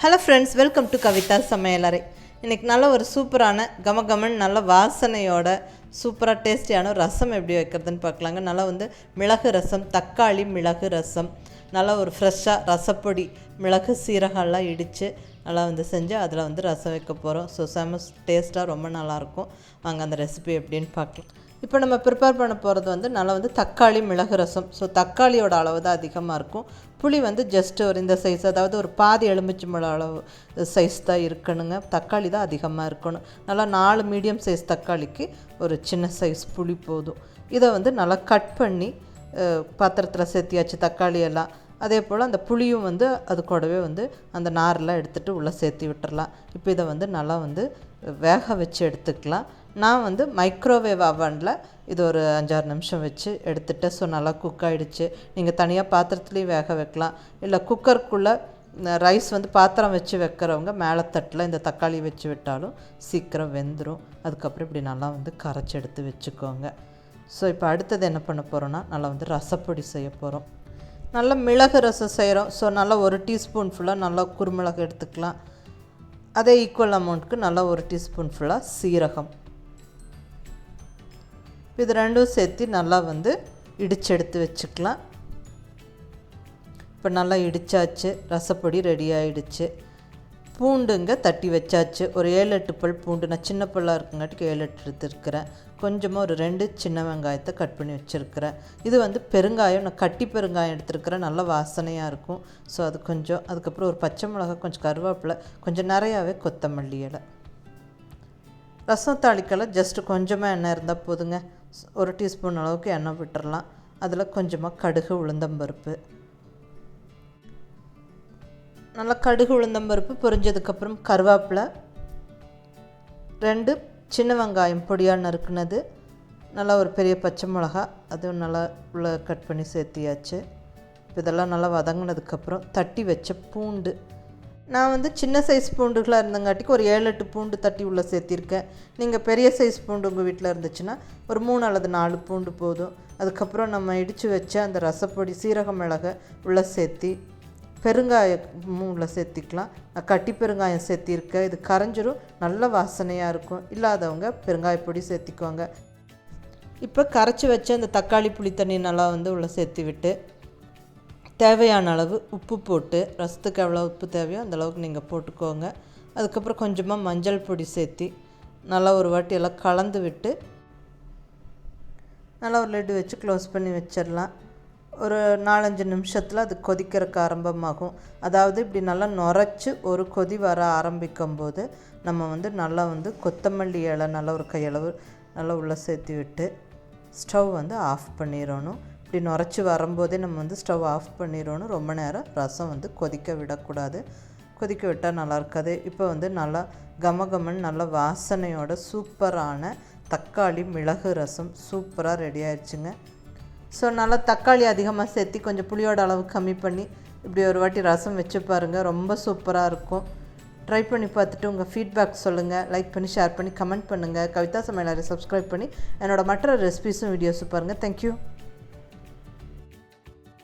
Hello friends, welcome to Kavitha சமையலறை. இன்றைக்கி நல்ல ஒரு சூப்பரான கமகமன் நல்ல வாசனையோட சூப்பராக டேஸ்டியான ரசம் எப்படி வைக்கிறதுன்னு பார்க்கலாங்க. நல்லா மிளகு ரசம், தக்காளி மிளகு ரசம், நல்லா ஒரு ஃப்ரெஷ்ஷாக ரசப்பொடி மிளகு சீரகம்லாம் இடித்து நல்லா செஞ்சு அதில் ரசம் வைக்க போகிறோம். ஸோ செம டேஸ்ட்டாக ரொம்ப நல்லாயிருக்கும். வாங்க அந்த ரெசிபி எப்படின்னு பார்க்கலாம். இப்போ நம்ம ப்ரிப்பேர் பண்ண போகிறது நல்லா தக்காளி மிளகு ரசம். ஸோ தக்காளியோட அளவு தான் அதிகமாக இருக்கும். புளி ஜஸ்ட் ஒரு இந்த சைஸ், அதாவது ஒரு பாதி எலுமிச்சம்பழம் அளவு சைஸ் தான் இருக்கணுங்க. தக்காளி தான் அதிகமாக இருக்கணும். நல்லா 4 மீடியம் சைஸ் தக்காளிக்கு ஒரு சின்ன சைஸ் புளி போதும். இதை நல்லா கட் பண்ணி பாத்திரத்தில் சேர்த்தியாச்சு தக்காளி எல்லாம். அதே போல் அந்த புளியும் அது கூடவே அந்த நாரெலாம் எடுத்துகிட்டு உள்ளே சேர்த்து விட்டுறலாம். இப்போ இதை நல்லா வேக வச்சு எடுத்துக்கலாம். நான் மைக்ரோவேவ் அவனில் இது ஒரு 5-6 நிமிஷம் வச்சு எடுத்துகிட்டேன். ஸோ நல்லா குக் ஆகிடுச்சு. நீங்கள் தனியாக பாத்திரத்துலேயும் வேக வைக்கலாம். இல்லை குக்கருக்குள்ளே ரைஸ் பாத்திரம் வச்சு வைக்கிறவங்க மேலே தட்டில் இந்த தக்காளி வச்சு விட்டாலும் சீக்கிரம் வெந்துடும். அதுக்கப்புறம் இப்படி நல்லா கரைச்சி எடுத்து வச்சுக்கோங்க. ஸோ இப்போ அடுத்தது என்ன பண்ண போகிறோன்னா நல்லா ரசப்பொடி செய்ய போகிறோம். நல்லா மிளகு ரசம் செய்கிறோம். ஸோ நல்லா 1 டீஸ்பூன் ஃபுல்லாக நல்லா குறுமிளகு எடுத்துக்கலாம். அதே ஈக்குவல் அமௌண்ட்டுக்கு நல்லா 1 டீஸ்பூன் ஃபுல்லாக சீரகம், இது ரெண்டும் சேர்த்து நல்லா இடித்து எடுத்து வச்சுக்கலாம். இப்போ நல்லா இடித்தாச்சு, ரசப்பொடி ரெடி ஆகிடுச்சு. பூண்டுங்க தட்டி வச்சாச்சு. ஒரு 7-8 பல் பூண்டு, நான் சின்ன பல்லாக இருக்குங்காட்டிக்கு 7-8 எடுத்துருக்கிறேன். கொஞ்சமாக ஒரு 2 சின்ன வெங்காயத்தை கட் பண்ணி வச்சுருக்கிறேன். இது பெருங்காயம், நான் கட்டி பெருங்காயம் எடுத்துருக்கிறேன். நல்லா வாசனையாக இருக்கும். ஸோ அது கொஞ்சம், அதுக்கப்புறம் ஒரு பச்சை மிளகாய், கொஞ்சம் கருவேப்பிலை, கொஞ்சம் நிறையாவே கொத்தமல்லி இலை. ரசம் தாளிக்கெல்லாம் ஜஸ்ட்டு கொஞ்சமாக எண்ணெய் இருந்தால் போதுங்க. 1 டீஸ்பூன் அளவுக்கு எண்ணெய் விட்டுறலாம். அதில் கொஞ்சமாக கடுகு உளுந்தம்பருப்பு, நல்லா கடுகு உளுந்தம்பருப்பு பொரிஞ்சதுக்கப்புறம் கருவேப்பிலை, 2 சின்ன வெங்காயம் பொடியாக நறுக்குனது, நல்லா ஒரு பெரிய பச்சை மிளகா, அதுவும் நல்லா உள்ள கட் பண்ணி சேர்த்தியாச்சு. இதெல்லாம் நல்லா வதங்கினதுக்கப்புறம் தட்டி வச்ச பூண்டு, நான் சின்ன சைஸ் பூண்டுகளாக இருந்தங்காட்டிக்கு ஒரு 7-8 பூண்டு தட்டி உள்ளே சேர்த்திருக்கேன். நீங்கள் பெரிய சைஸ் பூண்டு உங்கள் வீட்டில் இருந்துச்சுன்னா ஒரு 3 அல்லது 4 பூண்டு போதும். அதுக்கப்புறம் நம்ம இடித்து வச்ச அந்த ரசப்பொடி சீரக மிளகை உள்ளே சேர்த்தி, பெருங்காயம் உள்ளே சேர்த்திக்கலாம். நான் கட்டி பெருங்காயம் சேர்த்திருக்கேன். இது கரைஞ்சிரும், நல்ல வாசனையாக இருக்கும். இல்லாதவங்க பெருங்காயப்பொடி சேர்த்திக்குவாங்க. இப்போ கரைச்சி வச்ச அந்த தக்காளி புளி தண்ணி நல்லா உள்ளே சேர்த்து விட்டு தேவையான அளவு உப்பு போட்டு, ரசத்துக்கு எவ்வளோ உப்பு தேவையோ அந்தளவுக்கு நீங்கள் போட்டுக்கோங்க. அதுக்கப்புறம் கொஞ்சமாக மஞ்சள் பொடி சேர்த்தி நல்லா ஒரு வாட்டி எல்லாம் கலந்து விட்டு நல்லா ஒரு லெட்டு வச்சு க்ளோஸ் பண்ணி வச்சிடலாம். ஒரு 4-5 நிமிஷத்தில் அது கொதிக்கிறதுக்கு ஆரம்பமாகும். அதாவது இப்படி நல்லா நுரைச்சி ஒரு கொதி வர ஆரம்பிக்கும் போது நம்ம நல்லா கொத்தமல்லி இலை நல்லா ஒரு கையளவு நல்லா உள்ளே சேர்த்து விட்டு ஸ்டவ் ஆஃப் பண்ணிடணும். இப்படி நுரைச்சி வரும்போதே நம்ம ஸ்டவ் ஆஃப் பண்ணிடணும். ரொம்ப நேரம் ரசம் கொதிக்க விடக்கூடாது. கொதிக்க விட்டால் நல்லா இருக்காது. இப்போ நல்லா கமகமன் நல்ல வாசனையோட சூப்பரான தக்காளி மிளகு ரசம் சூப்பராக ரெடி ஆயிடுச்சுங்க. ஸோ நல்லா தக்காளி அதிகமாக சேர்த்து கொஞ்சம் புளியோட அளவு கம்மி பண்ணி இப்படி ஒரு வாட்டி ரசம் வச்சு பாருங்கள், ரொம்ப சூப்பராக இருக்கும். ட்ரை பண்ணி பார்த்துட்டு உங்கள் ஃபீட்பேக் சொல்லுங்கள். லைக் பண்ணி, ஷேர் பண்ணி, கமெண்ட் பண்ணுங்கள். கவிதா சமையலறை சப்ஸ்கிரைப் பண்ணி என்னோடய மற்ற ரெசிபீஸும் வீடியோஸும் பாருங்கள். தேங்க்யூ.